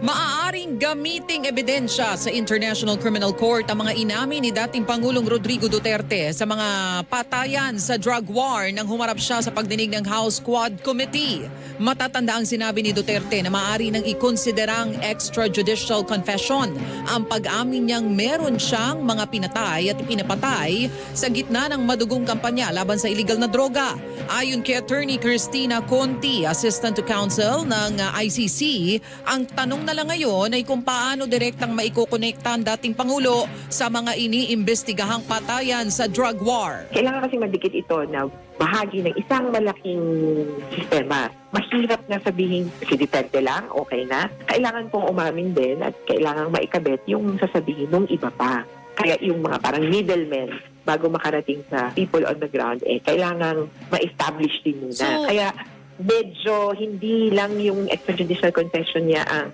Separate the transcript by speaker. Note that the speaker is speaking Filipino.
Speaker 1: Maaaring gamiting ebidensya sa International Criminal Court ang mga inamin ni dating Pangulong Rodrigo Duterte sa mga patayan sa drug war nang humarap siya sa pagdinig ng House Quad Committee. Matatanda ang sinabi ni Duterte na maaari nang ikonsiderang extrajudicial confession ang pag-amin niyang meron siyang mga pinatay at pinapatay sa gitna ng madugong kampanya laban sa illegal na droga. Ayon kay Attorney Cristina Conti, Assistant to Counsel ng ICC, ang tanong na lang ngayon ay kung paano direktang maikokonekta ang dating Pangulo sa mga iniimbestigahang patayan sa drug war.
Speaker 2: Kailangan kasi madikit ito na bahagi ng isang malaking sistema. Mahirap na sabihin, si Duterte lang, okay na. Kailangan pong umamin din at kailangan maikabit yung sasabihin ng iba pa. Kaya yung mga parang middlemen, bago makarating sa people on the ground, kailangan ma-establish din muna. Kaya medyo hindi lang yung extrajudicial confession niya ang